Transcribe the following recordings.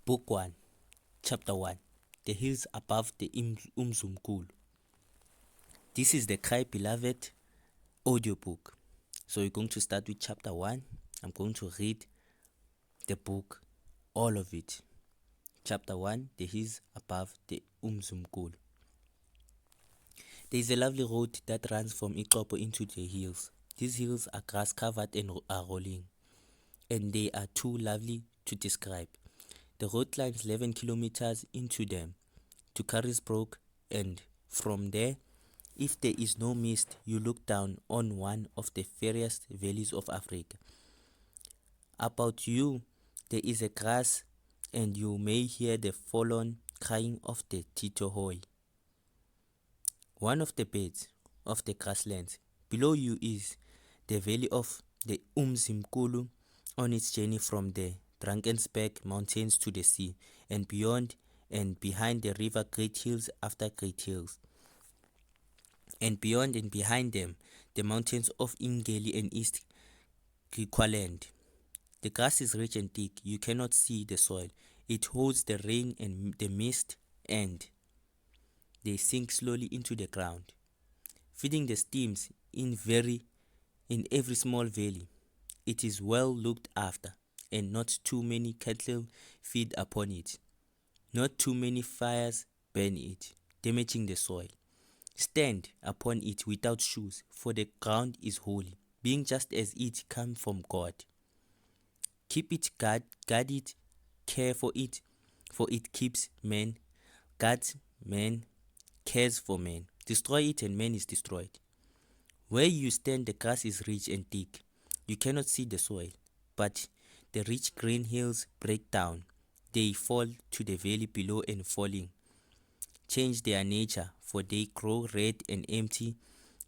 Book 1, Chapter 1, The Hills Above the Umzumkulu. This is the Kai Beloved audiobook. So we're going to start with Chapter 1. I'm going to read the book, all of it. Chapter 1, The Hills Above the Umzumkulu. There is a lovely road that runs from Ixopo into the hills. These hills are grass covered and are rolling, and they are too lovely to describe. The road climbs 11 kilometers into them to Johannesburg, and from there, if there is no mist, you look down on one of the fairest valleys of Africa. About you, there is a grass, and you may hear the forlorn crying of the titohoi, one of the birds of the grasslands. Below you is the valley of the Umzimkulu on its journey from the Drakensberg mountains to the sea, and beyond and behind the river great hills after great hills. And beyond and behind them, the mountains of Ingeli and East Griqualand. The grass is rich and thick, you cannot see the soil. It holds the rain and the mist, and they sink slowly into the ground, feeding the streams in every small valley. It is well looked after, and not too many cattle feed upon it. Not too many fires burn it, damaging the soil. Stand upon it without shoes, for the ground is holy, being just as it come from God. Keep it, guard it, care for it keeps man, guards man, cares for man. Destroy it and man is destroyed. Where you stand, the grass is rich and thick. You cannot see the soil, but the rich green hills break down. They fall to the valley below, and falling change their nature, for they grow red and empty.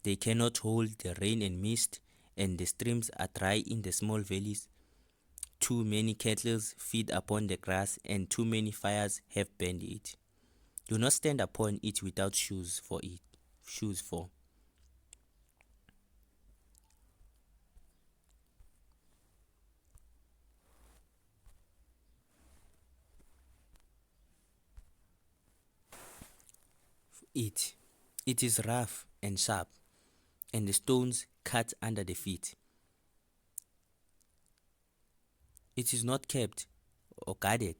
They cannot hold the rain and mist, and the streams are dry in the small valleys. Too many cattle feed upon the grass, and too many fires have burned it. Do not stand upon it without shoes for. It is rough and sharp, and the stones cut under the feet. It is not kept or guarded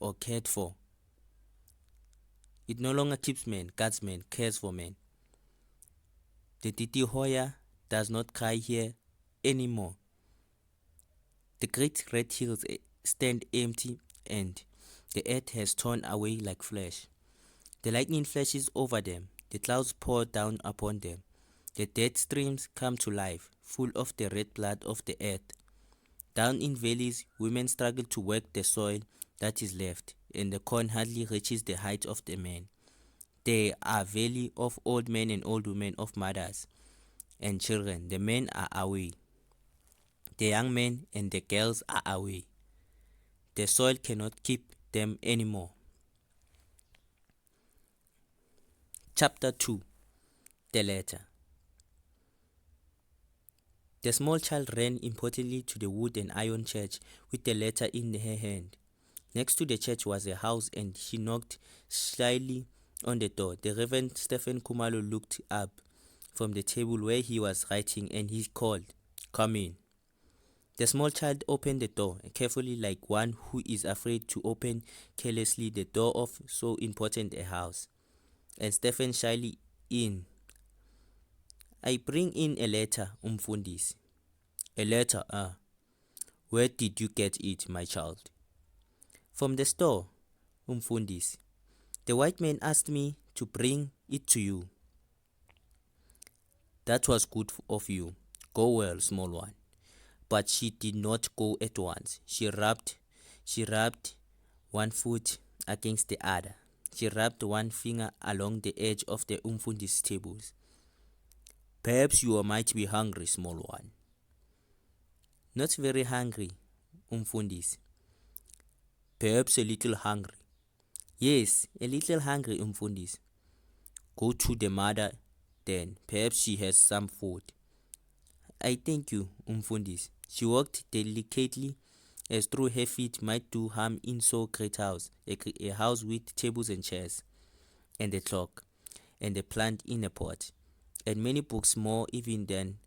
or cared for. It no longer keeps men, guards men, cares for men. The titihoya does not cry here anymore. The great red hills stand empty, and the earth has torn away like flesh. The lightning flashes over them, the clouds pour down upon them. The dead streams come to life, full of the red blood of the earth. Down in valleys, women struggle to work the soil that is left, and the corn hardly reaches the height of the man. There are valleys of old men and old women, of mothers and children. The men are away. The young men and the girls are away. The soil cannot keep them anymore. Chapter 2, The Letter. The small child ran importantly to the wood and iron church with the letter in her hand. Next to the church was a house, and she knocked slyly on the door. The Reverend Stephen Kumalo looked up from the table where he was writing, and he called, "Come in." The small child opened the door, carefully, like one who is afraid to open carelessly the door of so important a house. And Stephen shyly in. "I bring in a letter, Umfundisi." "A letter, ah. Where did you get it, my child?" "From the store, Umfundisi. The white man asked me to bring it to you." "That was good of you. Go well, small one." But she did not go at once. She rubbed one foot against the other. She rubbed one finger along the edge of the Umfundisi tables. "Perhaps you might be hungry, small one." "Not very hungry, Umfundisi." "Perhaps a little hungry." "Yes, a little hungry, Umfundisi." "Go to the mother then. Perhaps she has some food." "I thank you, Umfundisi." She walked delicately as through her feet might do harm in so great house, a house with tables and chairs, and a clock, and a plant in a pot, and many books more even than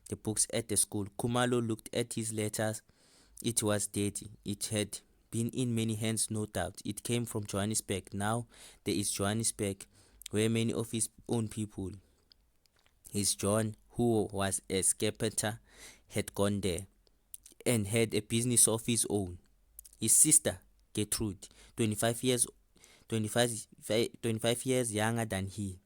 the books at the school. Kumalo looked at his letters. It was dirty. It had been in many hands, no doubt. It came from Johannesburg. Now there is Johannesburg, where many of his own people, his John, who was a carpenter, had gone there and had a business of his own. His sister, Gertrude, 25 years 25 years younger than he,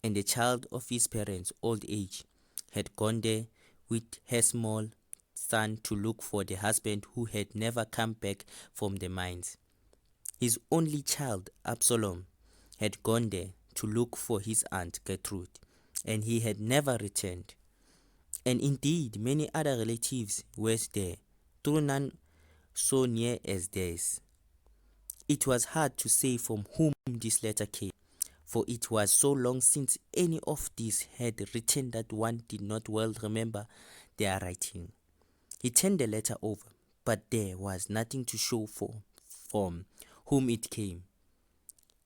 and a child of his parents' old age, had gone there with her small son to look for the husband who had never come back from the mines. His only child, Absalom, had gone there to look for his aunt Gertrude, and he had never returned. And indeed, many other relatives were there, though none so near as theirs. It was hard to say from whom this letter came, for it was so long since any of these had written that one did not well remember their writing. He turned the letter over, but there was nothing to show from whom it came.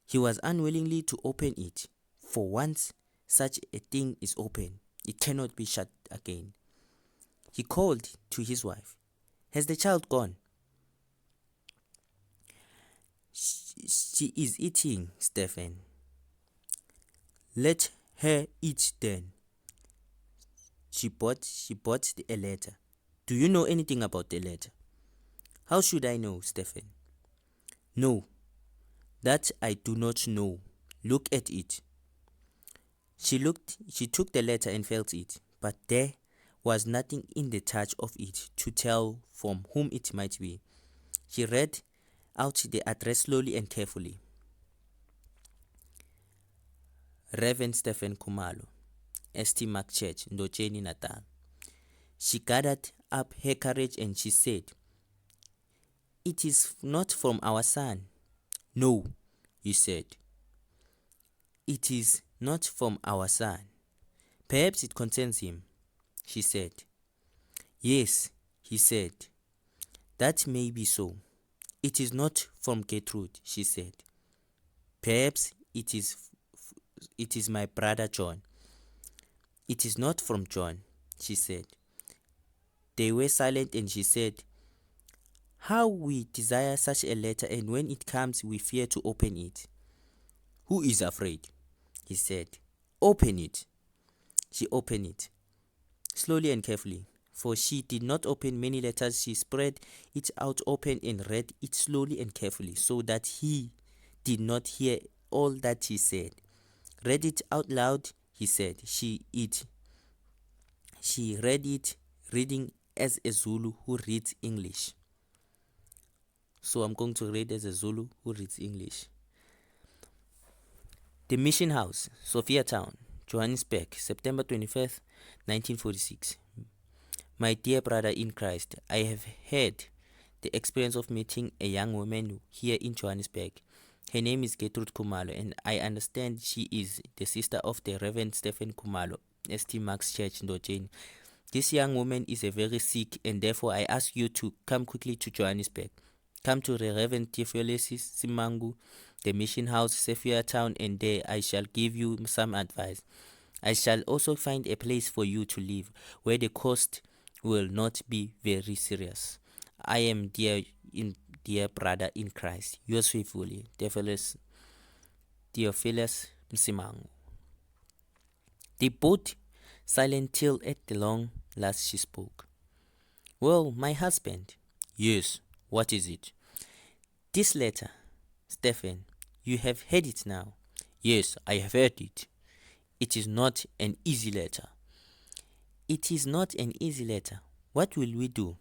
He was unwilling to open it, for once such a thing is open, it cannot be shut again. He called to his wife. Has the child gone? She is eating, Stephen. Let her eat then. She bought a letter. Do you know anything about the letter? How should I know, Stephen? No, that I do not know. Look at it. She took the letter and felt it, but there was nothing in the touch of it to tell from whom it might be. She read out the address slowly and carefully. Reverend Stephen Kumalo, St. Mark Church, Ndocheni, Natal. She gathered up her courage and she said, "It is not from our son." "No," he said. "It is not from our son. Perhaps it concerns him," she said. "Yes," he said. "That may be so. It is not from Gertrude," she said. "Perhaps it is my brother John." "It is not from John," she said. They were silent and she said, "How we desire such a letter, and when it comes we fear to open it." "Who is afraid?" he said. "Open it." She opened it, slowly and carefully, for she did not open many letters. She spread it out open and read it slowly and carefully, so that he did not hear all that he said. "Read it out loud," he said. She read it, reading as a Zulu who reads English. So I'm going to read as a Zulu who reads English. The Mission House, Sophia Town, Johannesburg, September 25th, 1946. My dear brother in Christ, I have had the experience of meeting a young woman here in Johannesburg. Her name is Gertrude Kumalo, and I understand she is the sister of the Reverend Stephen Kumalo, St. Mark's Church, Ndocheni. This young woman is very sick, and therefore I ask you to come quickly to Johannesburg. Come to the Reverend Theophilus Simangu, the Mission House, Sophia Town, and there I shall give you some advice. I shall also find a place for you to live, where the cost will not be very serious. I am dear brother in Christ, yours faithfully, Theophilus Simangu. They both silent till at the long last she spoke. "Well, my husband." "Yes, what is it?" "This letter, Stephen, you have heard it now." "Yes, I have heard it. It is not an easy letter." "It is not an easy letter. What will we do?"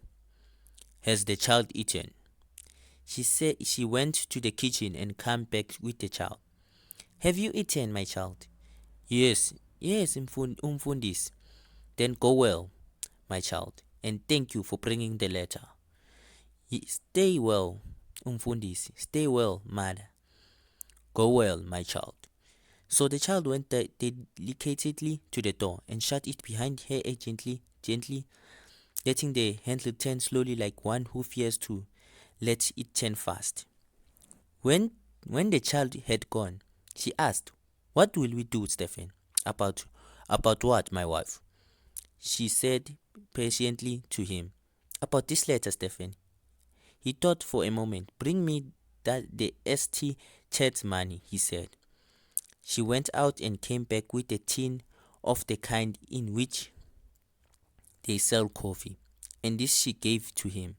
"Has the child eaten?" She said she went to the kitchen and came back with the child. "Have you eaten, my child?" Yes, umfundisi." "Then go well, my child, and thank you for bringing the letter." Stay well, umfundisi. Stay well, mother." "Go well, my child." So the child went delicately to the door and shut it behind her gently, letting the handle turn slowly like one who fears to let it turn fast. When when the child had gone, she asked, "What will we do, Stephen?" About what, my wife? She said patiently to him. About this letter, Stephen. He thought for a moment. "Bring me the ST chat money," he said. She went out and came back with a tin of the kind in which they sell coffee, and this she gave to him.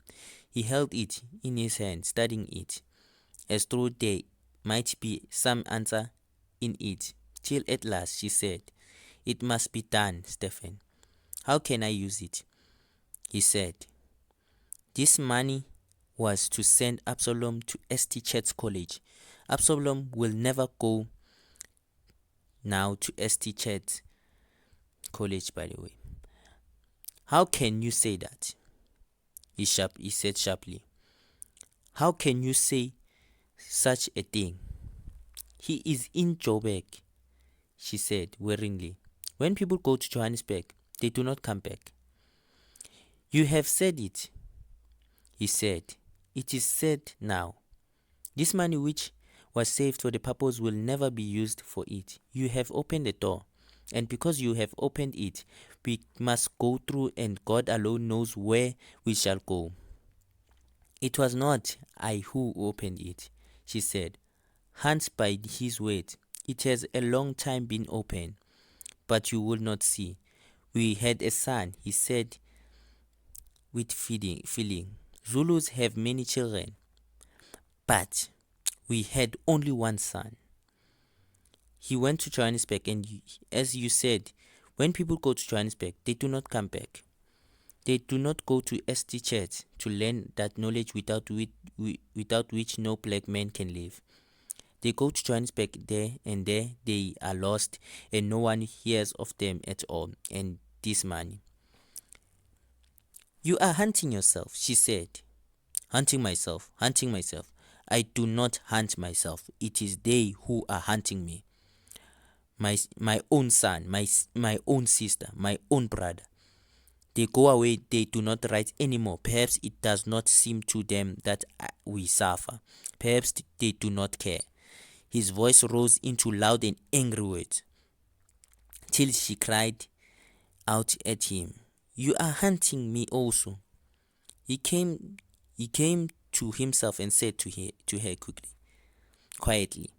He held it in his hand, studying it, as though there might be some answer in it, till at last she said, "It must be done, Stephen. How can I use it?" He said, "This money was to send Absalom to St. Chet's College. Absalom will never go now to St. Chet's College, by the way." "How can you say that?" He said sharply. "How can you say such a thing?" "He is in Joburg," she said wearily. "When people go to Johannesburg, they do not come back." "You have said it," he said. "It is said now. This money which was saved for the purpose will never be used for it. You have opened the door, and because you have opened it, we must go through, and God alone knows where we shall go." "It was not I who opened it," she said. "Hans by his word, it has a long time been open, but you would not see. We had a son," he said with feeling. "Zulus have many children, but we had only one son. He went to Johannesburg, and as you said, when people go to Johannesburg, they do not come back. They do not go to ST Church to learn that knowledge without which no black man can live. They go to Johannesburg there, and there they are lost, and no one hears of them at all. And this money." "You are hunting yourself," she said. "Hunting myself, hunting myself. I do not hunt myself. It is they who are hunting me. My own son, my own sister, my own brother. They go away, they do not write anymore. Perhaps it does not seem to them that we suffer. Perhaps they do not care." His voice rose into loud and angry words, till she cried out at him, "You are hunting me also." He came to himself and said to her quietly,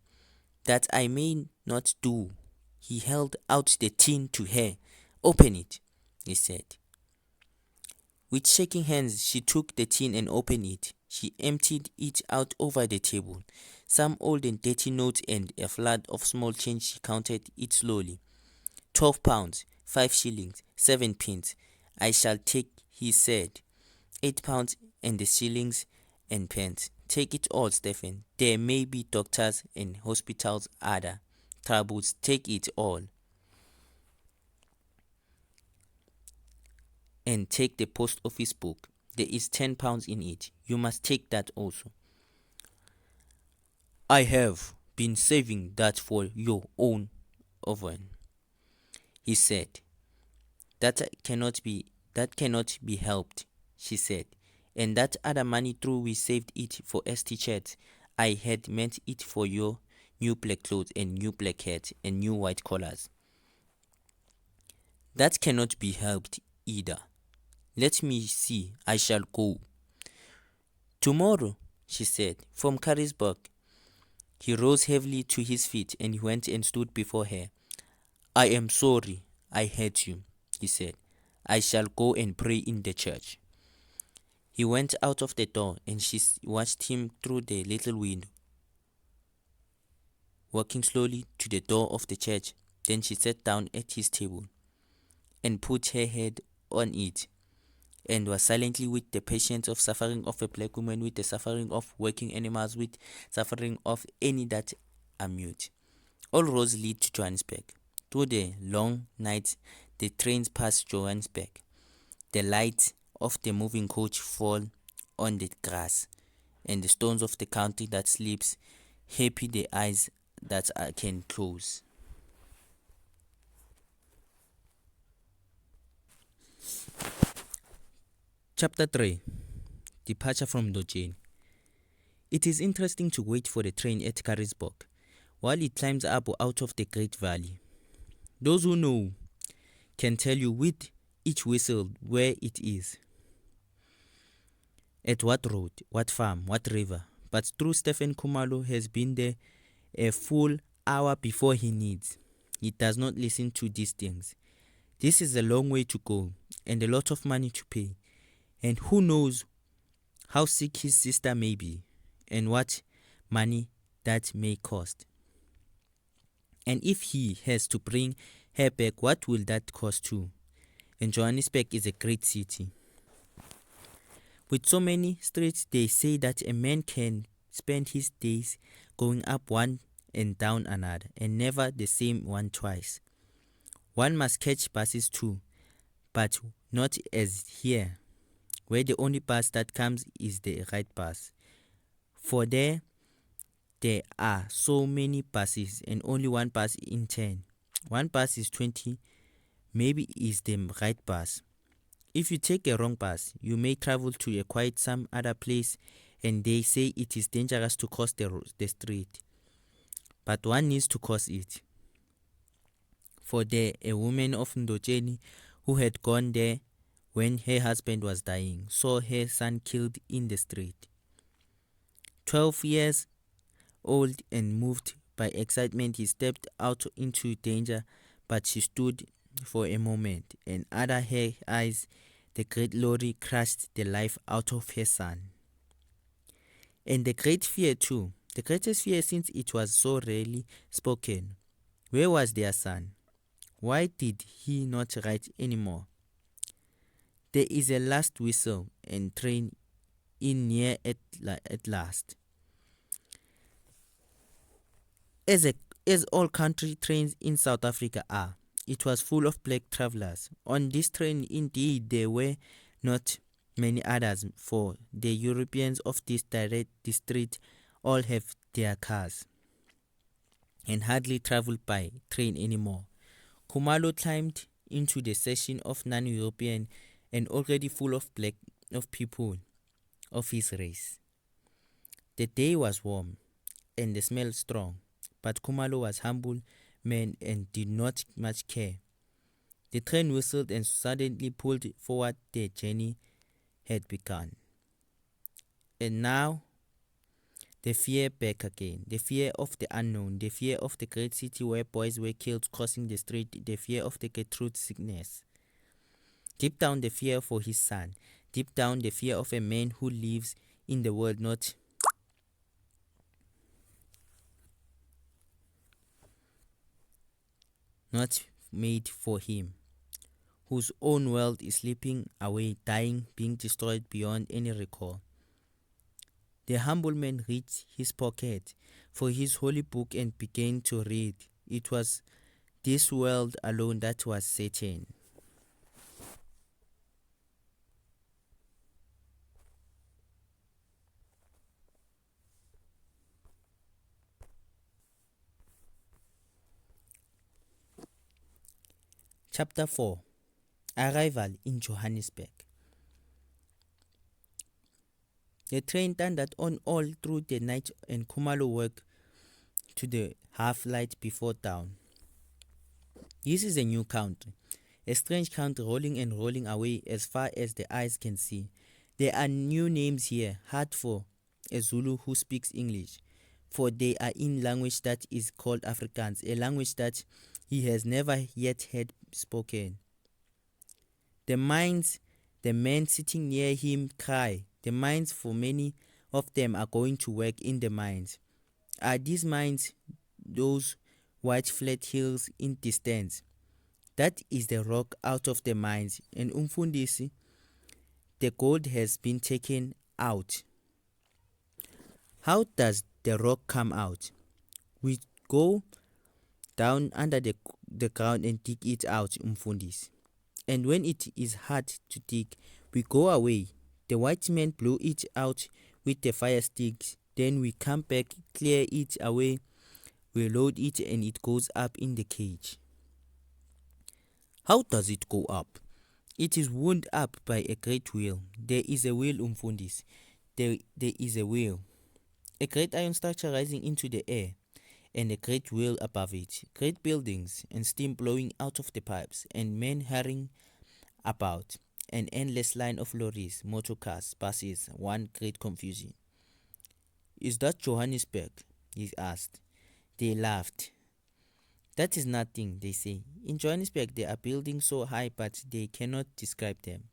"That I may not do." He held out the tin to her. "Open it," he said. With shaking hands, she took the tin and opened it. She emptied it out over the table. Some old and dirty notes and a flood of small change. She counted it slowly. £12, 5 shillings, 7 pence. "I shall take," he said. £8 and the shillings and pence. "Take it all, Stephen. There may be doctors and hospitals, other troubles. Take it all. And take the post office book. There is £10 in it. You must take that also." "I have been saving that for your own oven," he said. That cannot be helped," she said. "And that other money through we saved it for ST Church. I had meant it for your new black clothes and new black hat and new white collars." "That cannot be helped either. Let me see, I shall go." "Tomorrow," she said, "from Carisburg." He rose heavily to his feet and he went and stood before her. "I am sorry I hurt you," he said. "I shall go and pray in the church." He went out of the door, and she watched him through the little window, walking slowly to the door of the church. Then she sat down at his table and put her head on it, and was silently, with the patience of suffering of a black woman, with the suffering of working animals, with suffering of any that are mute. All roads lead to Johannesburg. Through the long nights, the trains pass Johannesburg. The lights of the moving coach fall on the grass, and the stones of the country that sleeps, happy the eyes that can close. Chapter 3. Departure from Dojeni. It is interesting to wait for the train at Carisburg while it climbs up out of the Great Valley. Those who know can tell you with each whistle where it is, at what road, what farm, what river. But true Stephen Khumalo has been there a full hour before he needs. He does not listen to these things. This is a long way to go and a lot of money to pay. And who knows how sick his sister may be and what money that may cost. And if he has to bring her back, what will that cost too? And Johannesburg is a great city. With so many streets, they say that a man can spend his days going up one and down another, and never the same one twice. One must catch buses too, but not as here, where the only bus that comes is the right bus. For there are so many buses and only one bus in 10. One bus is 20, maybe is the right bus. If you take a wrong bus, you may travel to a quite some other place, and they say it is dangerous to cross the street. But one needs to cross it. For there, a woman of Ndojeni who had gone there when her husband was dying saw her son killed in the street. 12 years old and moved by excitement, he stepped out into danger, but she stood for a moment, and under her eyes the great lorry crushed the life out of her son. And the great fear too, the greatest fear, since it was so rarely spoken. Where was their son? Why did he not write anymore? There is a last whistle and train in near at last. As all country trains in South Africa are, it was full of black travelers. On this train, indeed, there were not many others, for the Europeans of this district all have their cars and hardly travel by train anymore. Khumalo climbed into the section of non-European and already full of people of his race. The day was warm and the smell strong, but Khumalo was humble man and did not much care. The train whistled and suddenly pulled forward. The journey had begun. And now the fear back again, the fear of the unknown, the fear of the great city where boys were killed crossing the street, the fear of the Gertrude sickness. Deep down the fear for his son, deep down the fear of a man who lives in the world not made for him, whose own world is slipping away, dying, being destroyed beyond any recall. The humble man reached his pocket for his holy book and began to read. It was this world alone that was certain. Chapter 4. Arrival in Johannesburg. The train thundered on all through the night, and Khumalo woke to the half-light before dawn. This is a new country, a strange country rolling and rolling away as far as the eyes can see. There are new names here, hard for a Zulu who speaks English, for they are in language that is called Afrikaans, a language that he has never yet heard spoken. The men sitting near him cry. The mines, for many of them are going to work in the mines. Are these mines those white flat hills in distance? That is the rock out of the mines. And Umfundisi, the gold has been taken out. How does the rock come out? We go down under the ground and dig it out, Umfundisi. And when it is hard to dig, we go away. The white men blow it out with the fire sticks. Then we come back, clear it away, we load it, and it goes up in the cage. How does it go up? It is wound up by a great wheel. There is a wheel, umfundisi. There is a wheel. A great iron structure rising into the air, and a great wheel above it. Great buildings, and steam blowing out of the pipes, and men hurrying about. An endless line of lorries, motor cars, buses, one great confusion. Is that Johannesburg? He asked. They laughed. That is nothing, they say. In Johannesburg, there are buildings so high, but they cannot describe them.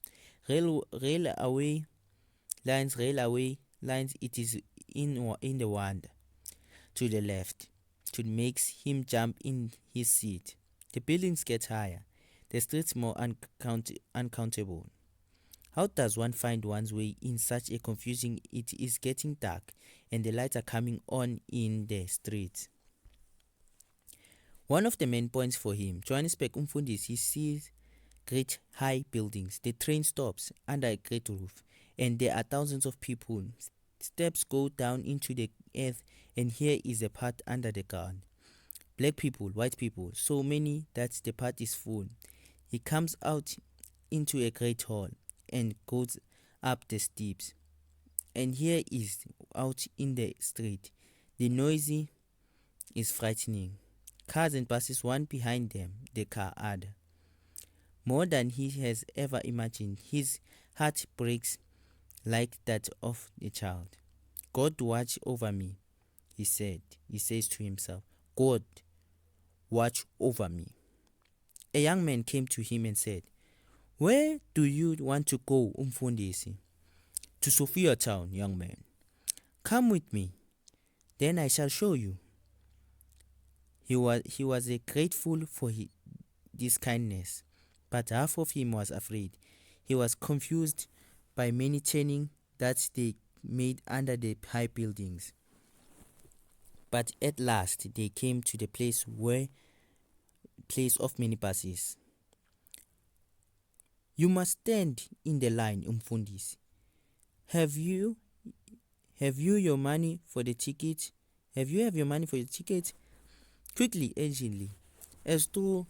Railway lines, it is in the wonder. To the left, to makes him jump in his seat. The buildings get higher, the streets more uncountable. How does one find one's way in such a confusing? It is getting dark, and the lights are coming on in the streets. One of the main points for him, Johannesburg umfundisi, he sees great high buildings. The train stops under a great roof, and there are thousands of people. Steps go down into the earth, and here is a path under the ground. Black people, white people, so many that the path is full. He comes out into a great hall and goes up the steps. And here is out in the street. The noisy is frightening. Cars and buses, one behind them, the car other. More than he has ever imagined. His heart breaks like that of a child. God watch over me, he said. He says to himself, God watch over me. A young man came to him and said, where do you want to go, umfundisi? To Sophia town, young man. Come with me, then I shall show you. He was grateful for this kindness, but half of him was afraid. He was confused by many turning that they made under the high buildings. But at last they came to the place of many buses. You must stand in the line, umfundisi. Have you your money for the ticket? Have you your money for the ticket? Quickly, urgently, as though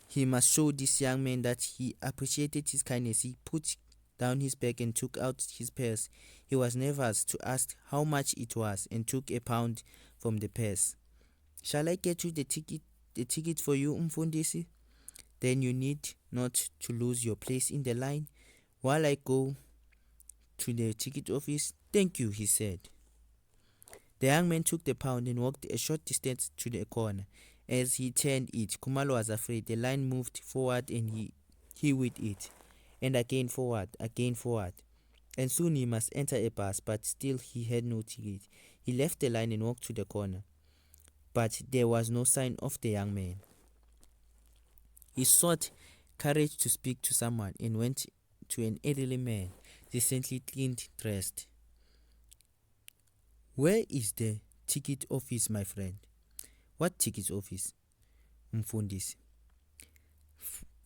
he must show this young man that he appreciated his kindness. He put down his bag and took out his purse. He was nervous to ask how much it was and took £1 from the purse. Shall I get you the ticket for you, umfundisi? Then you need not to lose your place in the line while I go to the ticket office. Thank you, he said. The young man took the pound and walked a short distance to the corner. As he turned it, Khumalo was afraid. The line moved forward and he with it, and again forward. And soon he must enter a bus, but still he had no ticket. He left the line and walked to the corner, but there was no sign of the young man. He sought courage to speak to someone and went to an elderly man, decently cleaned, dressed. Where is the ticket office, my friend? What ticket office, umfundisi?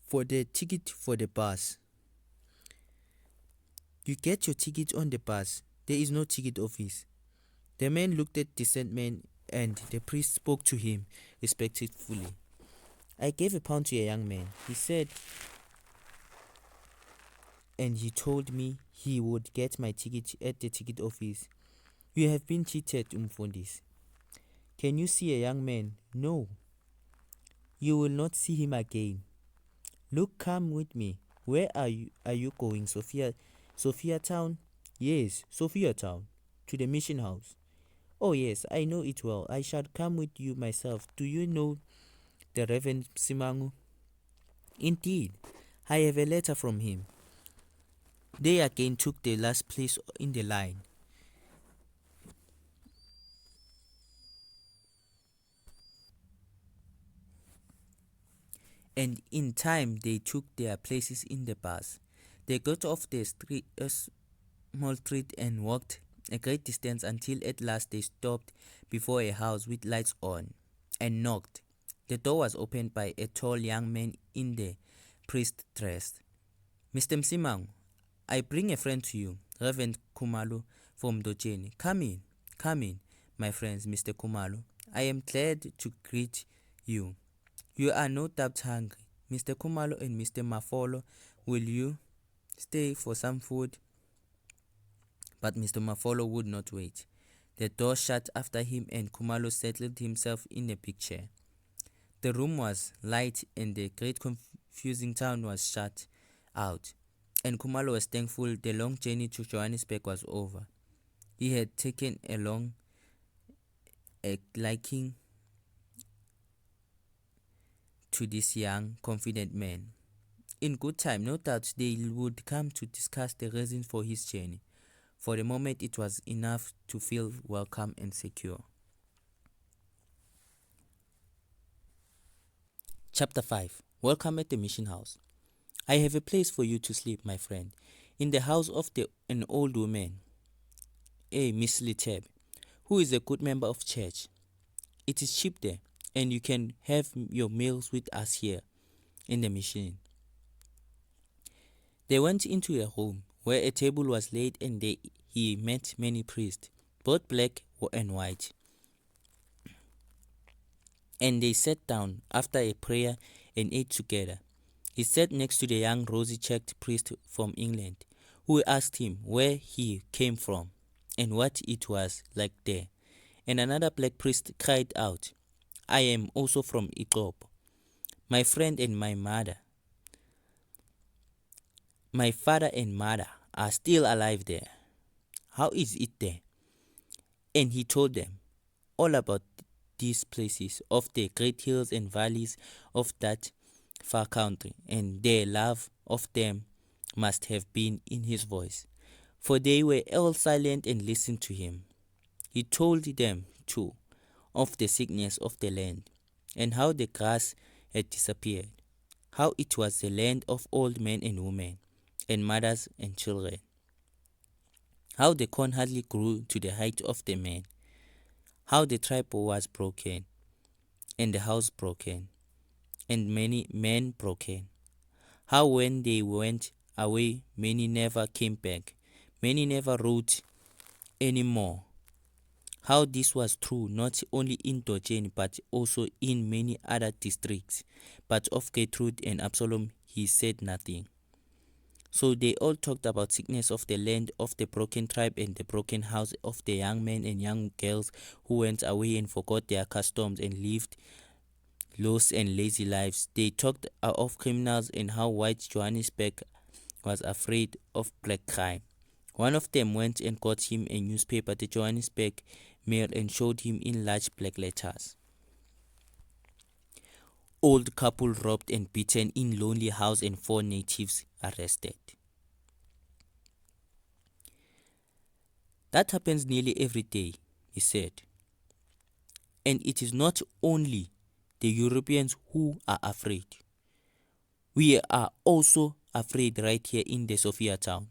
For the ticket for the bus. You get your ticket on the bus. There is no ticket office. The man looked at the decent man, and the priest spoke to him respectfully. I gave £1 to a young man, he said, and he told me he would get my ticket at the ticket office. You have been cheated, umfundisi. Can you see a young man? No. You will not see him again. Look, come with me. Where are you going, Sophia town? Yes, Sophia town. To the mission house. Oh yes, I know it well. I shall come with you myself. Do you know the Reverend Simangu? Indeed, I have a letter from him. They again took the last place in the line. And in time they took their places in the bus. They got off the small street and walked a great distance until at last they stopped before a house with lights on and knocked. The door was opened by a tall young man in the priest dress. Mr. Msimang, I bring a friend to you, Reverend Khumalo from Dojeni. Come in, my friends, Mr. Khumalo. I am glad to greet you. You are no doubt hungry. Mr. Kumalo and Mr. Mafolo, will you stay for some food? But Mr. Mafolo would not wait. The door shut after him and Kumalo settled himself in a big chair. The room was light and the great confusing town was shut out, and Kumalo was thankful the long journey to Johannesburg was over. He had taken a liking to this young, confident man. In good time, no doubt they would come to discuss the reason for his journey. For the moment, it was enough to feel welcome and secure. Chapter 5. Welcome at the mission house. I have a place for you to sleep, my friend, in the house of an old woman, a Miss Liteb, who is a good member of church. It is cheap there, and you can have your meals with us here in the mission. They went into a room where a table was laid, and he met many priests, both black and white. And they sat down after a prayer and ate together. He sat next to the young rosy-cheeked priest from England, who asked him where he came from and what it was like there. And another black priest cried out, I am also from Iqop. My friend and my father and mother are still alive there. How is it there? And he told them all about these places, of the great hills and valleys of that far country, and their love of them must have been in his voice, for they were all silent and listened to him. He told them, too, of the sickness of the land, and how the grass had disappeared, how it was the land of old men and women, and mothers and children, how the corn hardly grew to the height of the man, how the tribe was broken, and the house broken, and many men broken, how when they went away many never came back, many never wrote any more. How this was true not only in Dojen but also in many other districts, but of Gertrude and Absalom he said nothing. So they all talked about sickness of the land, of the broken tribe and the broken house, of the young men and young girls who went away and forgot their customs and lived loose and lazy lives. They talked of criminals and how white Johannesburg was afraid of black crime. One of them went and got him a newspaper, the Johannesburg Mail, and showed him in large black letters. Old couple robbed and beaten in lonely house and 4 natives arrested. That happens nearly every day, he said. And it is not only the Europeans who are afraid. We are also afraid right here in the Sophia town.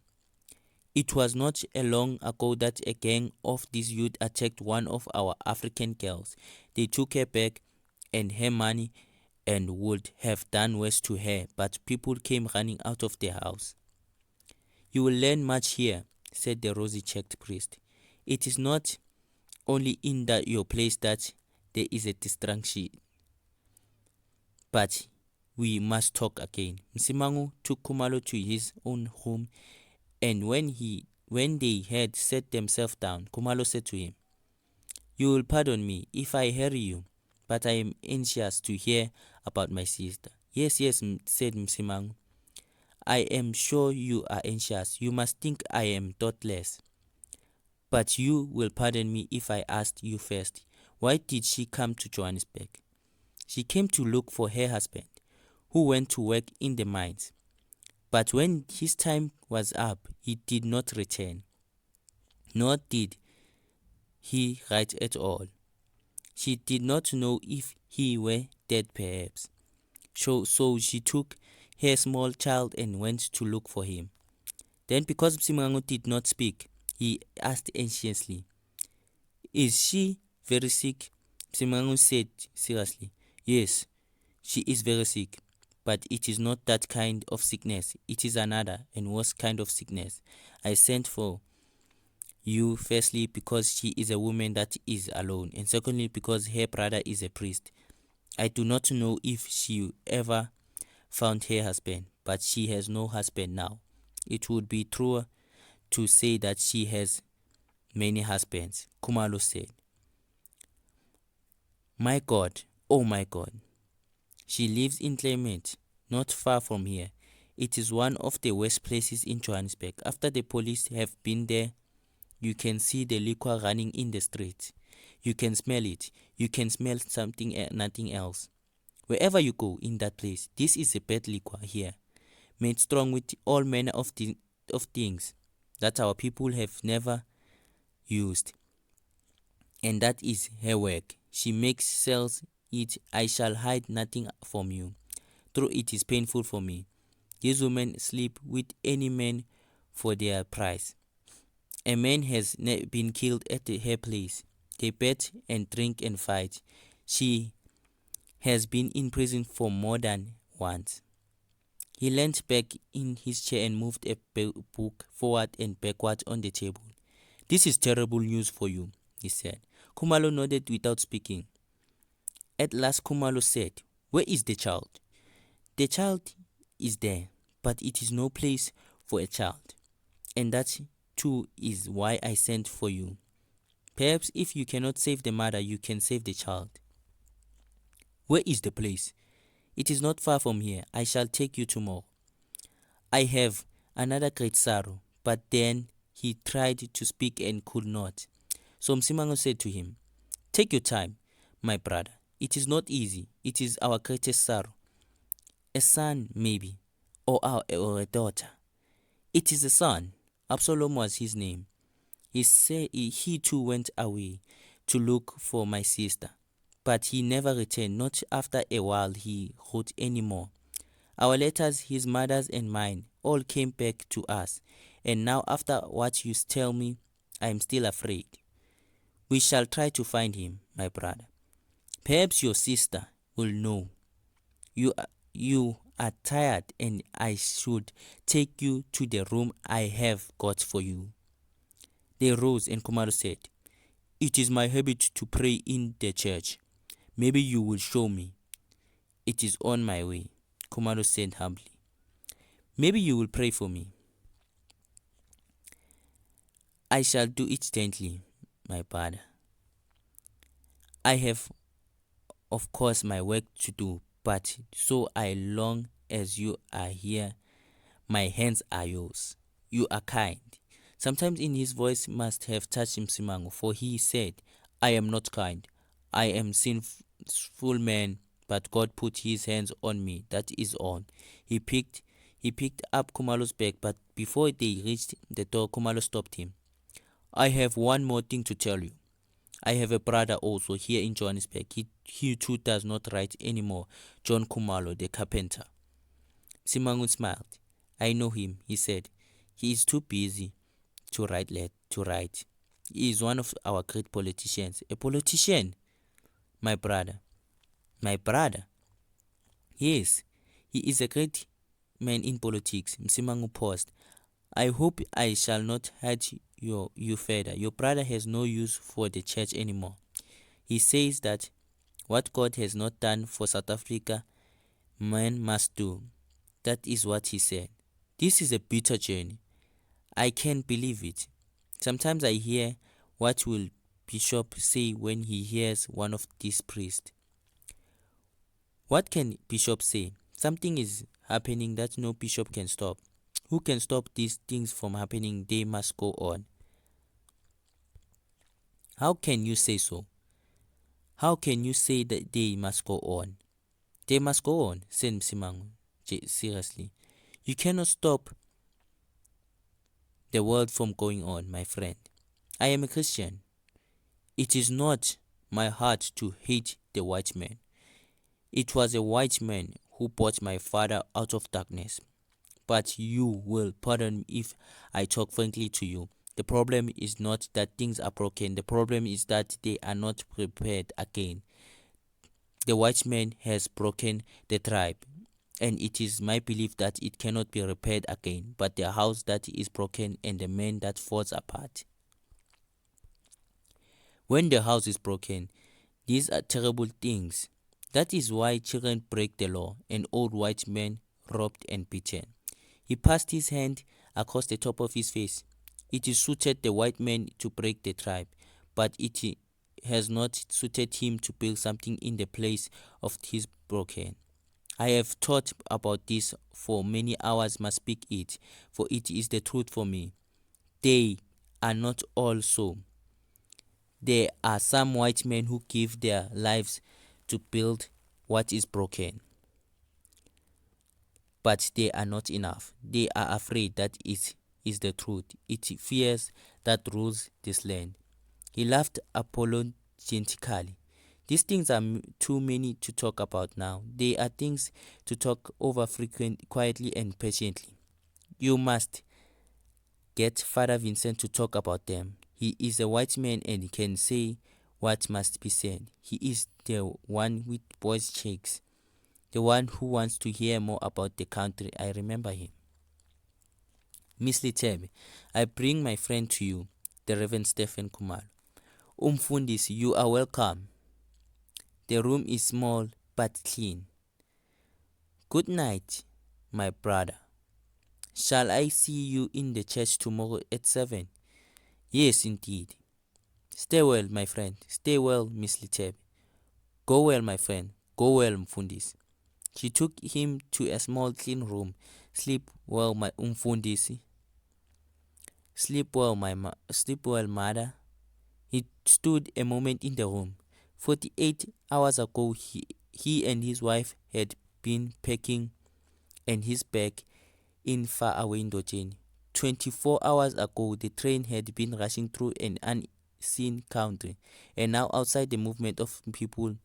It was not long ago that a gang of these youth attacked one of our African girls. They took her bag and her money and would have done worse to her, but people came running out of the house. You will learn much here, said the rosy-cheeked priest. It is not only in your place that there is a distraction, but we must talk again. Msimangu took Kumalo to his own home, and when they had set themselves down, Kumalo said to him, You will pardon me if I hurry you, but I am anxious to hear about my sister. Yes, said Msimangu. I am sure you are anxious. You must think I am thoughtless. But you will pardon me if I asked you first, why did she come to Johannesburg? She came to look for her husband, who went to work in the mines. But when his time was up, he did not return, nor did he write at all. She did not know if he were dead perhaps. So she took her small child and went to look for him. Then because Msimangu did not speak, he asked anxiously, Is she very sick? Msimangu said seriously, Yes, she is very sick. But it is not that kind of sickness. It is another and worse kind of sickness. I sent for you firstly because she is a woman that is alone, and secondly because her brother is a priest. I do not know if she ever found her husband, but she has no husband now. It would be truer to say that she has many husbands, Khumalo said. My God, oh my God. She lives in Clement, not far from here. It is one of the worst places in Johannesburg. After the police have been there, you can see the liquor running in the streets. You can smell it. You can smell something, nothing else. Wherever you go in that place, this is a bad liquor here, made strong with all manner of things that our people have never used. And that is her work. She makes, sells it. I shall hide nothing from you. Though it is painful for me. These women sleep with any man for their price. A man has been killed at her place. They bet and drink and fight. She has been in prison for more than once. He leant back in his chair and moved a book forward and backward on the table. This is terrible news for you, he said. Khumalo nodded without speaking. At last Khumalo said, where is the child? The child is there, but it is no place for a child. And that too is why I sent for you. Perhaps if you cannot save the mother, you can save the child. Where is the place? It is not far from here. I shall take you tomorrow. I have another great sorrow. But then he tried to speak and could not. So Msimango said to him, take your time, my brother. It is not easy. It is our greatest sorrow. A son, maybe, or a daughter. It is a son. Absalom was his name. He said he too went away to look for my sister, but he never returned. Not after a while he wrote any more. Our letters, his mother's and mine, all came back to us, and now after what you tell me, I am still afraid. We shall try to find him, my brother. Perhaps your sister will know. You are tired, and I should take you to the room I have got for you. They rose, and Khumalo said, it is my habit to pray in the church. Maybe you will show me. It is on my way, Khumalo said humbly. Maybe you will pray for me. I shall do it gently, my brother. I have, of course, my work to do, but so long as you are here, my hands are yours. You are kind. Sometimes in his voice must have touched Msimango, for he said, I am not kind. I am sinful man, but God put his hands on me. That is all. He picked up Khumalo's bag, but before they reached the door, Khumalo stopped him. I have one more thing to tell you. I have a brother also here in Johannesburg. He too does not write anymore. John Khumalo, the carpenter. Simangu smiled. I know him, he said. He is too busy to write. He is one of our great politicians. A politician? My brother. My brother? Yes, he is a great man in politics. Msimangu paused. I hope I shall not hurt you further. Your brother has no use for the church anymore. He says that what God has not done for South Africa, man must do. That is what he said. This is a bitter journey. I can't believe it. Sometimes I hear what will Bishop say when he hears one of these priests. What can Bishop say? Something is happening that no bishop can stop. Who can stop these things from happening? They must go on. How can you say so? How can you say that they must go on? They must go on, said Msimangu. Seriously. You cannot stop the world from going on, my friend. I am a Christian. It is not my heart to hate the white man. It was a white man who brought my father out of darkness. But you will pardon me if I talk frankly to you. The problem is not that things are broken. The problem is that they are not prepared again. The white man has broken the tribe, and it is my belief that it cannot be repaired again, but the house that is broken and the man that falls apart. When the house is broken, these are terrible things. That is why children break the law, and old white men robbed and beaten. He passed his hand across the top of his face. It suited the white man to break the tribe, but it has not suited him to build something in the place of his broken. I have thought about this for many hours, must speak it, for it is the truth for me. They are not all so. There are some white men who give their lives to build what is broken, but they are not enough. They are afraid that it is the truth. It fears that rules this land. He laughed apologetically. These things are too many to talk about now. They are things to talk over quietly and patiently. You must get Father Vincent to talk about them. He is a white man and can say what must be said. He is the one with boy's cheeks, the one who wants to hear more about the country. I remember him. Miss Litebe, I bring my friend to you, the Reverend Stephen Kumalo. Umfundisi, you are welcome. The room is small but clean. Good night, my brother. Shall I see you in the church tomorrow at 7? Yes, indeed. Stay well, my friend. Stay well, Miss Litebe. Go well, my friend. Go well, Mfundisi. She took him to a small clean room. Sleep well, my Umfundisi. Sleep well, sleep well, mother. He stood a moment in the room. 48 hours ago, he and his wife had been packing and his bag in far away Ndoteni. 24 hours ago, the train had been rushing through an unseen country, and now outside the movement of people,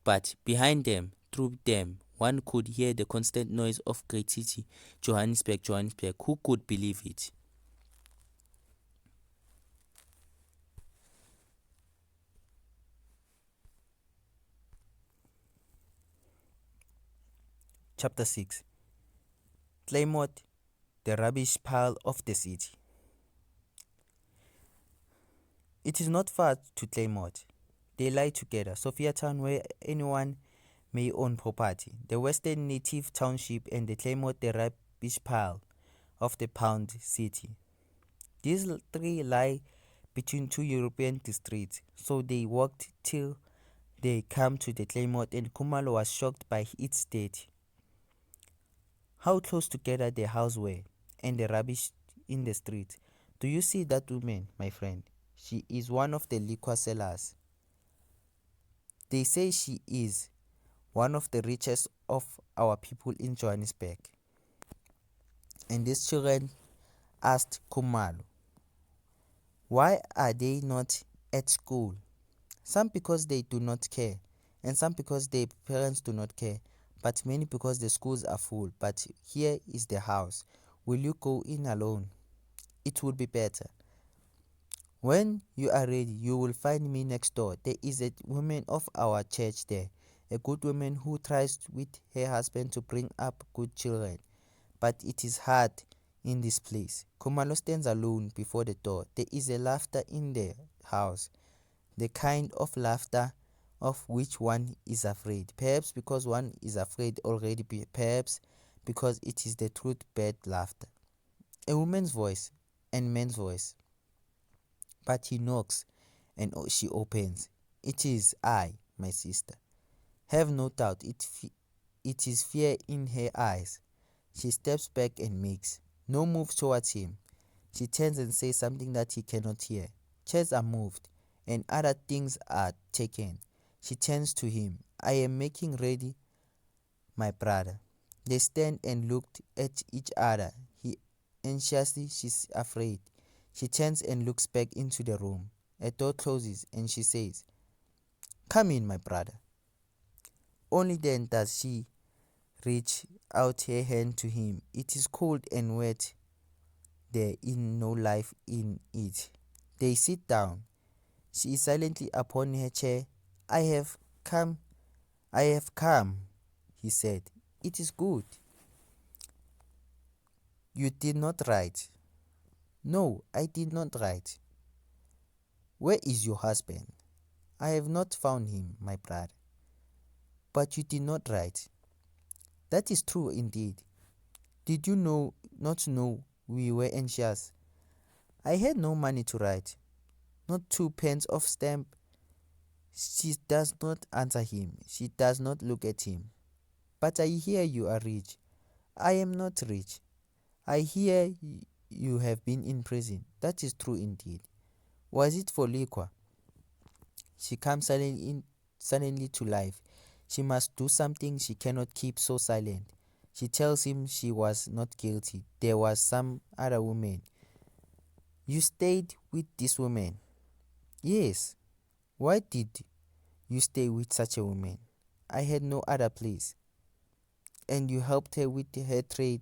but behind them, through them, one could hear the constant noise of great city, Johannesburg, Johannesburg. Who could believe it? Chapter 6. Claymont, the rubbish pile of the city. It is not far to Claymont. They lie together. Sophiatown, where anyone may own property. The Western Native Township and the Claymont, the rubbish pile of the Pound City. These three lie between two European districts, so they walked till they come to the Claymont, and Kumalo was shocked by its state. How close together the houses were, and the rubbish in the street. Do you see that woman, my friend? She is one of the liquor sellers. They say she is one of the richest of our people in Johannesburg. And these children asked Kumalo, why are they not at school? Some because they do not care, and some because their parents do not care, but many because the schools are full. But here is the house. Will you go in alone? It would be better. When you are ready, you will find me next door. There is a woman of our church there, a good woman who tries with her husband to bring up good children. But it is hard in this place. Kumalo stands alone before the door. There is a laughter in the house, the kind of laughter of which one is afraid. Perhaps because one is afraid already, perhaps because it is the truth bad laughter. A woman's voice and man's voice. But he knocks and she opens. It is I, my sister. Have no doubt, it is fear in her eyes. She steps back and makes no move towards him. She turns and says something that he cannot hear. Chairs are moved and other things are taken. She turns to him. I am making ready, my brother. They stand and look at each other. He anxiously, she's afraid. She turns and looks back into the room. A door closes and she says, come in, my brother. Only then does she reach out her hand to him. It is cold and wet. There is no life in it. They sit down. She is silently upon her chair. I have come, he said. It is good. You did not write. No, I did not write. Where is your husband? I have not found him, my brother. But you did not write. That is true indeed. Did you not know we were anxious? I had no money to write, not 2 pence of stamp. She does not answer him. She does not look at him. But I hear you are rich. I am not rich. I hear you have been in prison. That is true indeed. Was it for liquor? She comes suddenly to life. She must do something. She cannot keep so silent. She tells him she was not guilty. There was some other woman. You stayed with this woman? Yes. Why did you stay with such a woman? I had no other place. And you helped her with her trade?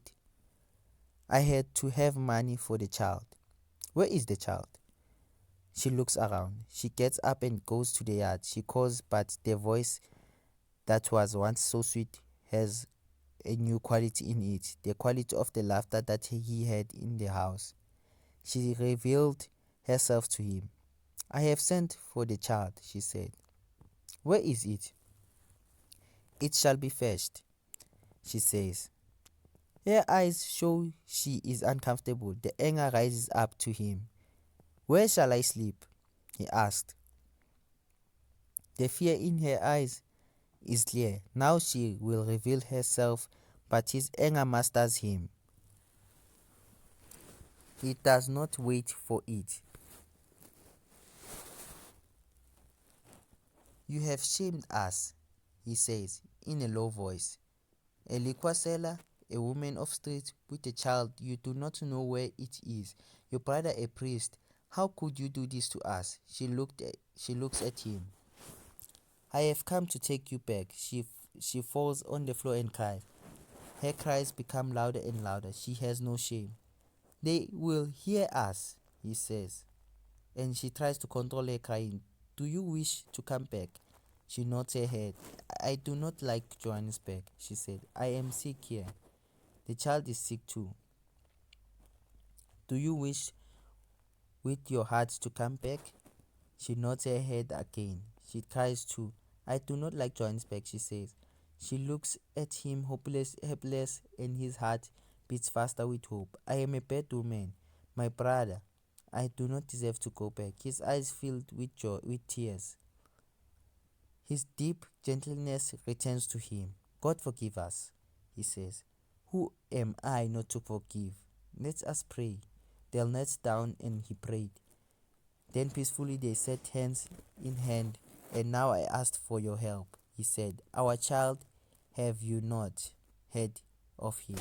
I had to have money for the child. Where is the child? She looks around. She gets up and goes to the yard. She calls, but the voice that was once so sweet has a new quality in it, the quality of the laughter that he had in the house. She revealed herself to him. I have sent for the child, she said. Where is it? It shall be fetched, she says. Her eyes show she is uncomfortable. The anger rises up to him. Where shall I sleep? He asked. The fear in her eyes is clear. Now she will reveal herself, but his anger masters him. He does not wait for it. You have shamed us, he says in a low voice. A liquor seller, a woman of street with a child, you do not know where it is. Your brother a priest. How could you do this to us? She looks at him. I have come to take you back. She falls on the floor and cries. Her cries become louder and louder. She has no shame. They will hear us, he says, and she tries to control her crying. Do you wish to come back? She nods her head. I do not like Johannesburg, she said. I am sick here. The child is sick too. Do you wish with your heart to come back? She nods her head again. She cries too. I do not like Johannesburg, she says. She looks at him helpless, and his heart beats faster with hope. I am a bad woman, my brother. I do not deserve to go back. His eyes filled with joy, with tears. His deep gentleness returns to him. God forgive us, he says. Who am I not to forgive? Let us pray. They knelt down and he prayed. Then peacefully they set hands in hand. And now I asked for your help, he said. Our child, have you not heard of him?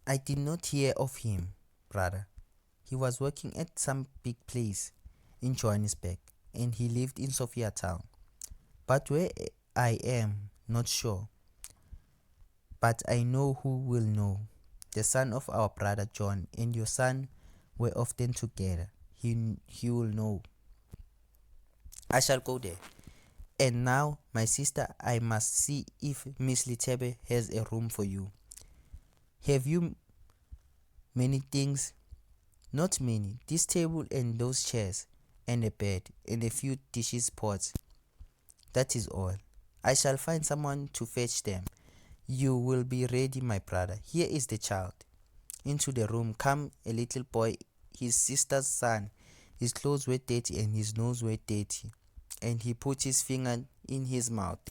I did not hear of him, brother. He was working at some big place in Johannesburg, and he lived in Sophia town. But where I am not sure. But I know who will know. The son of our brother John and your son were often together. He will know. I shall go there. And now, my sister, I must see if Miss Litebe has a room for you. Have you many things? Not many. This table and those chairs, and a bed, and a few dishes pots. That is all. I shall find someone to fetch them. You will be ready, my brother. Here is the child. Into the room come a little boy, his sister's son. His clothes were dirty and his nose were dirty. And he put his finger in his mouth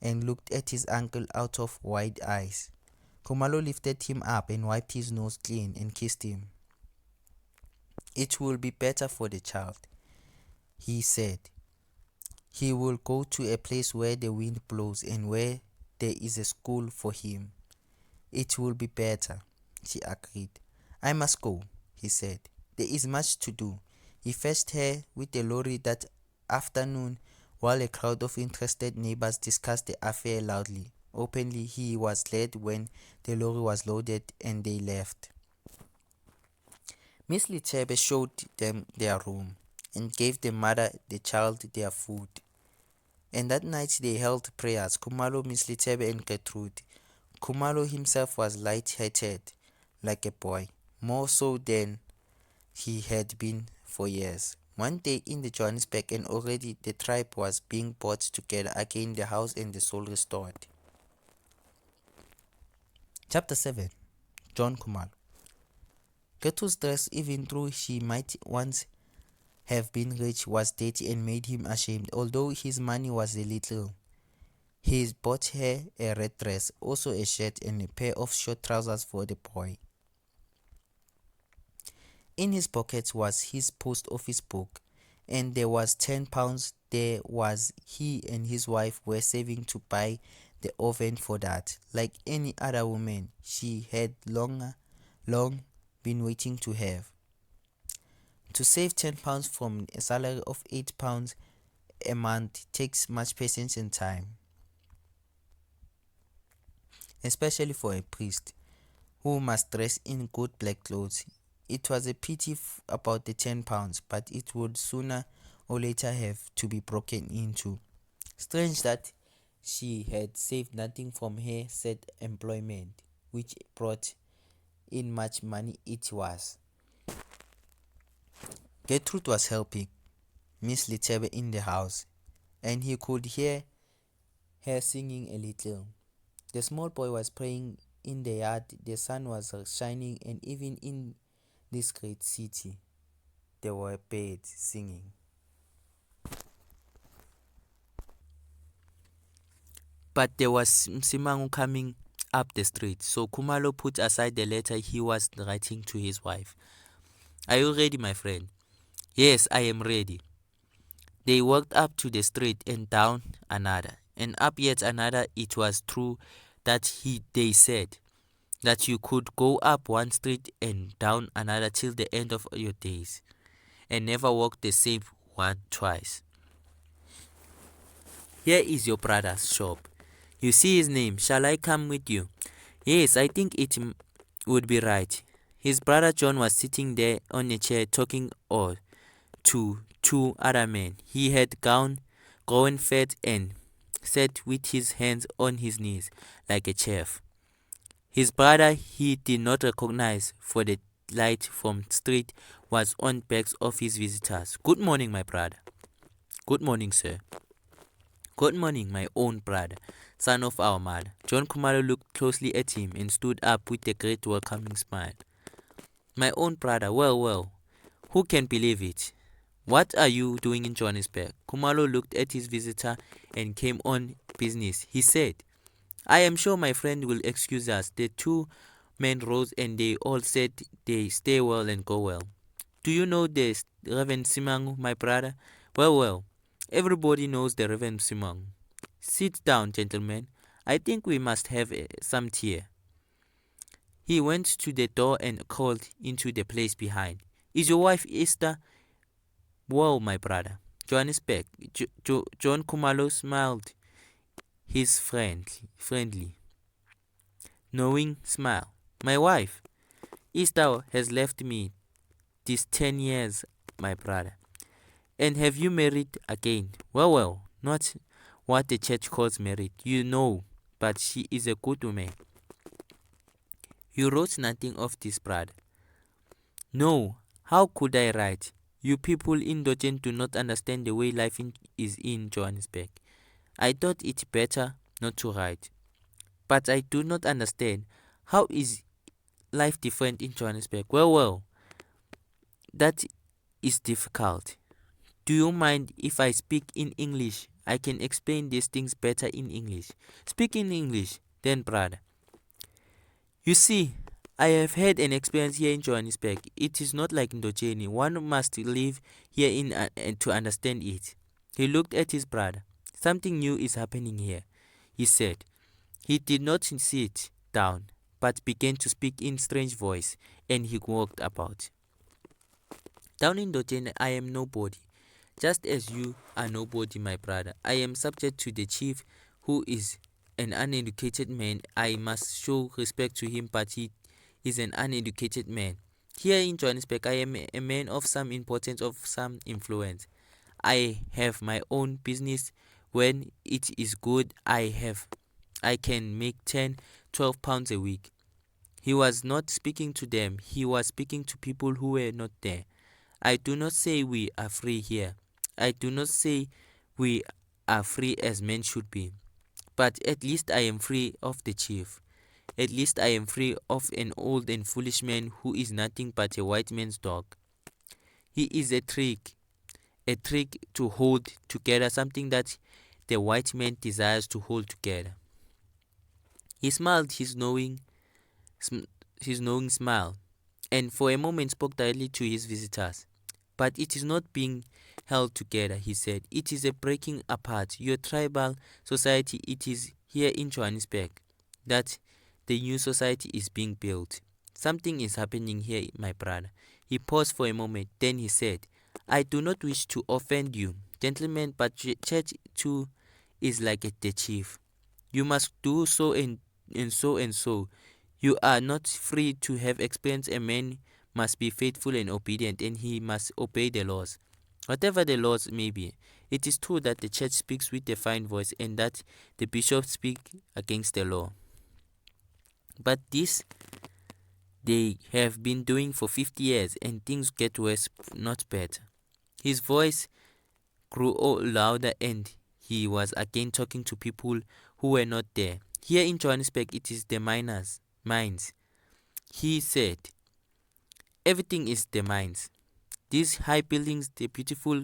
and looked at his uncle out of wide eyes. Khumalo lifted him up and wiped his nose clean and kissed him. It will be better for the child, he said. He will go to a place where the wind blows and where there is a school for him. It will be better, she agreed. I must go, he said. There is much to do. He fetched her with the lorry that afternoon while a crowd of interested neighbors discussed the affair loudly. Openly, he was glad when the lorry was loaded and they left. Miss Litebe showed them their room and gave the mother the child their food. And that night they held prayers, Khumalo, Miss Litebe and Gertrude. Khumalo himself was light-hearted, like a boy, more so than he had been for years. One day in the Johannesburg, and already the tribe was being brought together again, the house and the soul restored. Chapter 7. John Khumalo. Gertrude's dress, even though she might once have been rich, was dirty and made him ashamed. Although his money was a little, he bought her a red dress, also a shirt and a pair of short trousers for the boy. In his pocket was his post office book, and there was £10. There was he and his wife were saving to buy the oven for that. Like any other woman, she had long been waiting to have. To save £10 from a salary of £8 a month takes much patience and time, especially for a priest who must dress in good black clothes. It was a pity about the £10, but it would sooner or later have to be broken into. Strange that she had saved nothing from her said employment, which brought in much money it was. Gertrude was helping Miss Litebe in the house, and he could hear her singing a little. The small boy was playing in the yard, the sun was shining, and even in this great city, there were birds singing. But there was Msimangu coming up the street, so Khumalo put aside the letter he was writing to his wife. "Are you ready, my friend?" "Yes, I am ready." They walked up to the street and down another, and up yet another. It was true that they said that you could go up one street and down another till the end of your days, and never walk the same one twice. "Here is your brother's shop. You see his name. Shall I come with you?" "Yes, I think it would be right." His brother John was sitting there on a chair talking to two other men. He had grown fat and sat with his hands on his knees like a chef. His brother he did not recognize, for the light from the street was on backs of his visitors. "Good morning, my brother." "Good morning, sir." "Good morning, my own brother, son of our mother." John Khumalo looked closely at him and stood up with a great welcoming smile. "My own brother, well, who can believe it? What are you doing in Johannesburg?" Khumalo looked at his visitor and came on business. He said, "I am sure my friend will excuse us." The two men rose and they all said they stay well and go well. "Do you know the Reverend Simangu, my brother?" Well, everybody knows the Reverend Simangu." "Sit down, gentlemen. I think we must have some tea." He went to the door and called into the place behind. "Is your wife Esther well, my brother?" "Johannesburg." John Khumalo smiled his friendly, knowing smile. "My wife, Esther, has left me these 10 years, my brother." "And have you married again?" Well, not what the church calls married, you know, but she is a good woman." "You wrote nothing of this, brother." "No, how could I write? You people in Dojen do not understand the way life is in Johannesburg. I thought it better not to write. But I do not understand. How is life different in Johannesburg?" Well, that is difficult. Do you mind if I speak in English? I can explain these things better in English." "Speak in English, then, brother." "You see, I have had an experience here in Johannesburg. It is not like Ndojeni. One must live here to understand it." He looked at his brother. "Something new is happening here," he said. He did not sit down, but began to speak in strange voice, and he walked about. "Down in Ndojeni, I am nobody. Just as you are nobody, my brother. I am subject to the chief, who is an uneducated man. I must show respect to him, but he is an uneducated man. Here in Johannesburg, I am a man of some importance, of some influence. I have my own business. When it is good, I can make 10, 12 pounds a week." He was not speaking to them. He was speaking to people who were not there. I do not say we are free here. I do not say we are free as men should be. But at least I am free of the chief. At least I am free of an old and foolish man who is nothing but a white man's dog. He is a trick to hold together something that the white man desires to hold together. He smiled his knowing smile, and for a moment spoke directly to his visitors. But it is not being held together, he said. It is a breaking apart. Your tribal society, it is here in Johannesburg that the new society is being built. Something is happening here, my brother. He paused for a moment, then he said, I do not wish to offend you, gentlemen, but church too is like the chief. You must do so and so and so. You are not free to have experience. A man must be faithful and obedient, and he must obey the laws. Whatever the laws may be, it is true that the church speaks with a fine voice and that the bishops speak against the law. But this they have been doing for 50 years, and things get worse, not better. His voice grew louder, and he was again talking to people who were not there. Here in Johannesburg, it is the mines. He said, everything is the mines. These high buildings, the beautiful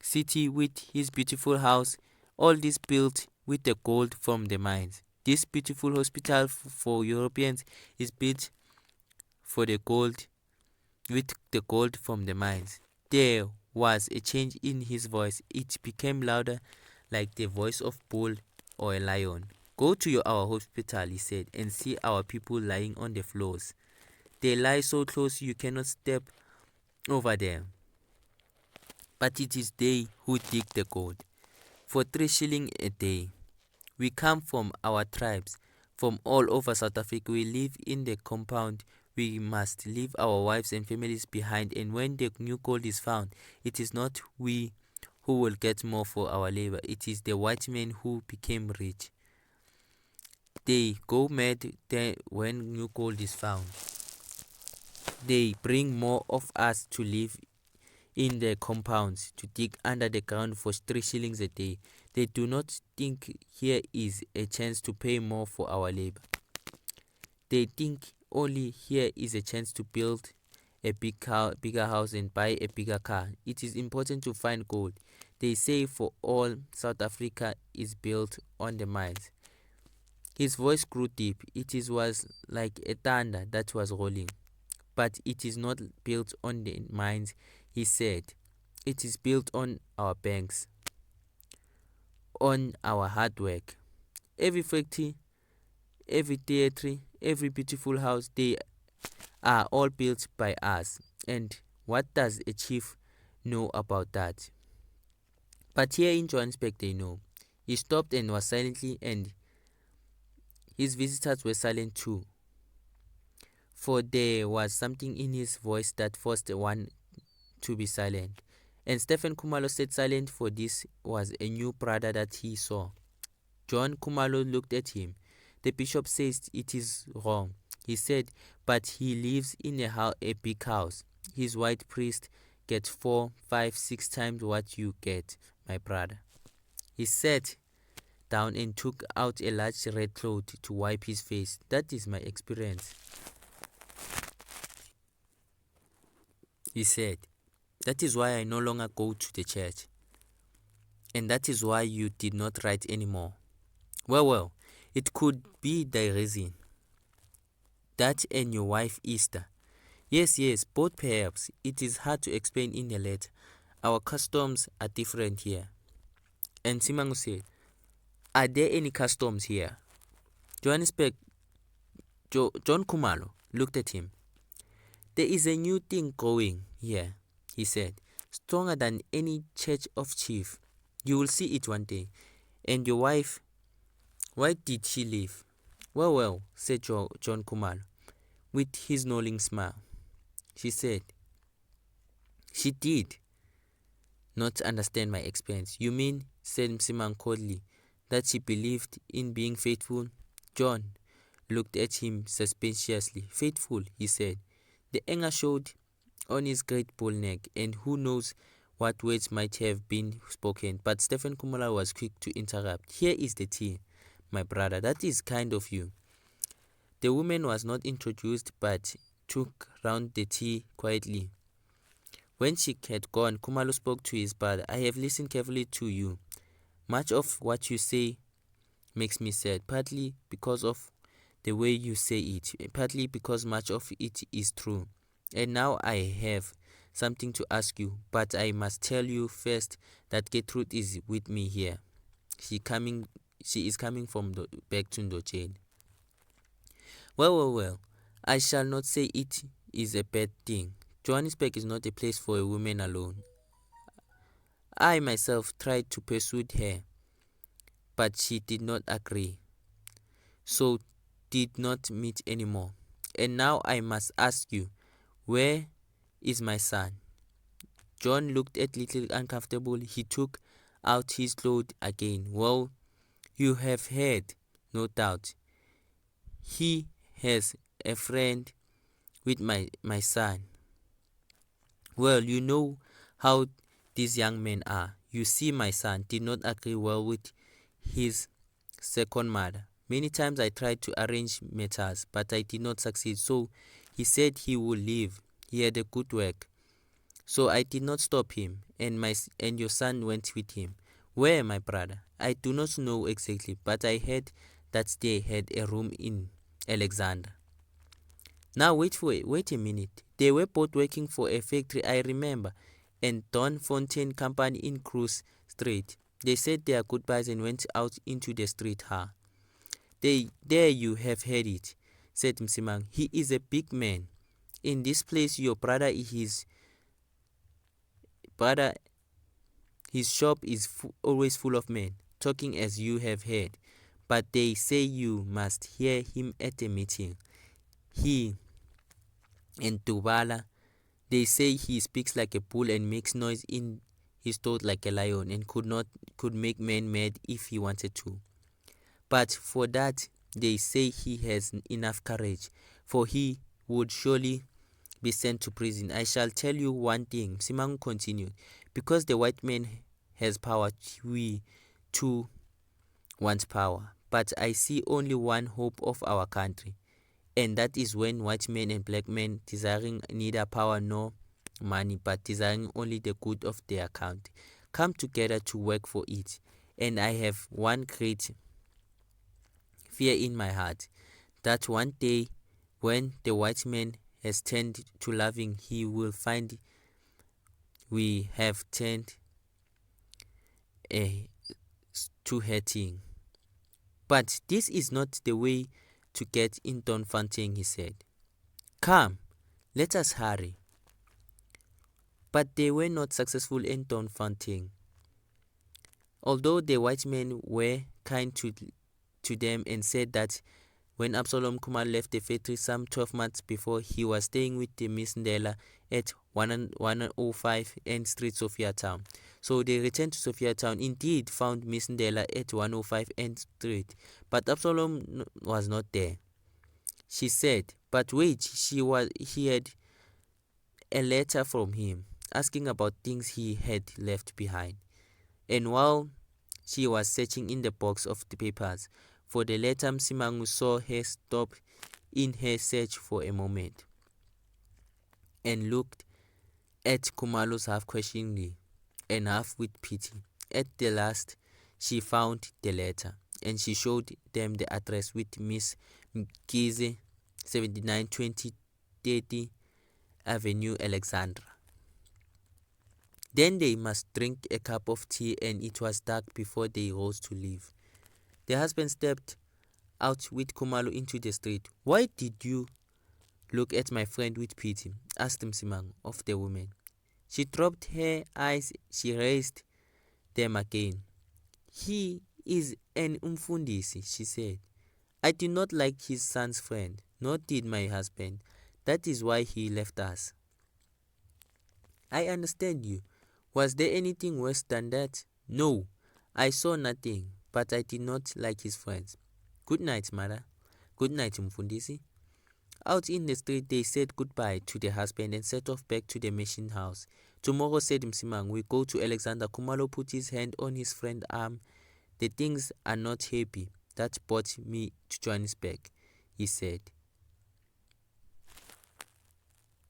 city with his beautiful house, all this built with the gold from the mines. This beautiful hospital for Europeans is built for the gold with the gold from the mines. There was a change in his voice. It became louder, like the voice of bull or a lion. Go to our hospital, he said, and see our people lying on the floors. They lie so close you cannot step over them. But it is they who dig the gold. For 3 shillings a day. We come from our tribes, from all over South Africa. We live in the compound. We must leave our wives and families behind, and when the new gold is found, it is not we who will get more for our labor. It is the white men who became rich. They go mad when new gold is found. They bring more of us to live in the compounds, to dig under the ground for 3 shillings a day. They do not think here is a chance to pay more for our labor. They think only here is a chance to build a bigger house and buy a bigger car. It is important to find gold. They say for all South Africa is built on the mines. His voice grew deep. Was like a thunder that was rolling. But it is not built on the mines, he said. It is built on our banks, on our hard work. Every factory, every theatre, every beautiful house, they are all built by us. And what does a chief know about that? But here in Johannesburg, they know. He stopped and was silently, and his visitors were silent too. For there was something in his voice that forced one to be silent. And Stephen Khumalo stayed silent, for this was a new brother that he saw. John Khumalo looked at him. The bishop says it is wrong, he said, but he lives in a big house. His white priest gets 4, 5, 6 times what you get, my brother. He sat down and took out a large red cloth to wipe his face. That is my experience, he said. That is why I no longer go to the church. And that is why you did not write anymore. Well, it could be the reason. That and your wife Easter. Yes, both perhaps. It is hard to explain in a letter. Our customs are different here. And Simangu said, are there any customs here? Johannesburg, John Khumalo looked at him. There is a new thing going here, he said, stronger than any church of chief. You will see it one day. And your wife, why did she leave? Well, said John Khumalo, with his knowing smile. She said, she did not understand my experience. You mean, said Msimang coldly, that she believed in being faithful? John looked at him suspiciously. Faithful, he said. The anger showed on his great bull neck, and who knows what words might have been spoken. But Stephen Kumala was quick to interrupt. "Here is the tea, my brother. That is kind of you." The woman was not introduced, but took round the tea quietly. When she had gone, Kumalo spoke to his brother. "I have listened carefully to you. Much of what you say makes me sad, partly because of the way you say it, partly because much of it is true. And now I have something to ask you, but I must tell you first that Gertrude is with me here. She is coming from back to Ndocheni." Well, I shall not say it is a bad thing. Johannesburg is not a place for a woman alone. I myself tried to persuade her, but she did not agree, so did not meet anymore. And now I must ask you, where is my son?" John looked a little uncomfortable. He took out his clothes again. "Well, you have heard, no doubt. He has a friend with my son. Well, you know how these young men are. You see, my son did not agree well with his second mother. Many times I tried to arrange matters, but I did not succeed. So he said he would leave. He had a good work. So I did not stop him, and your son went with him." "Where, my brother?" "I do not know exactly, but I heard that they had a room in Alexander." "Now wait a minute. They were both working for a factory, I remember, and Don Fontaine Company in Cruise Street. They said their goodbyes and went out into the street. There you have heard it," said Msimang. "He is a big man. In this place your brother, his shop is always full of men, talking as you have heard. But they say you must hear him at a meeting. He and Tubala, they say he speaks like a bull and makes noise in his throat like a lion, and could make men mad if he wanted to. But for that they say he has enough courage, for he would surely be sent to prison. I shall tell you one thing," Simang continued. "Because the white man has power, we too want power. But I see only one hope of our country, and that is when white men and black men, desiring neither power nor money, but desiring only the good of their country, come together to work for it. And I have one great fear in my heart, that one day when the white man has turned to loving, he will find we have turned to hating. But this is not the way to get in Don Fontaine," he said. "Come, let us hurry." But they were not successful in Don Fontaine. Although the white men were kind to them and said that when Absalom Kumar left the factory some 12 months before, he was staying with the Miss Ndela at 105 N Street, Sophia Town. So they returned to Sophia Town, indeed found Miss Ndela at 105 N Street, but Absalom was not there. She said, but wait, he had a letter from him asking about things he had left behind. And while she was searching in the box of the papers for the letter, Msimangu saw her stop in her search for a moment and looked at Kumalos half questioningly and half with pity. At the last, she found the letter and she showed them the address with Miss Mkize, 79 2030 Avenue, Alexandra. Then they must drink a cup of tea, and it was dark before they rose to leave. The husband stepped out with Kumalo into the street. "Why did you look at my friend with pity?" asked Msimang of the woman. She dropped her eyes. She raised them again. "He is an umfundisi," she said. "I did not like his son's friend, nor did my husband. That is why he left us." "I understand you. Was there anything worse than that?" "No, I saw nothing, but I did not like his friends. Good night, mother." "Good night, Mfundisi." Out in the street, they said goodbye to the husband and set off back to the mission house. Tomorrow, said Msimang, we go to Alexander. Kumalo put his hand on his friend's arm. The things are not happy. That brought me to Johannesburg, he said.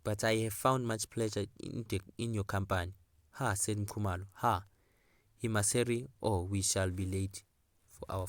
But I have found much pleasure in your company. Ha, said Mkhumalo. Ha, he must hurry or we shall be late for our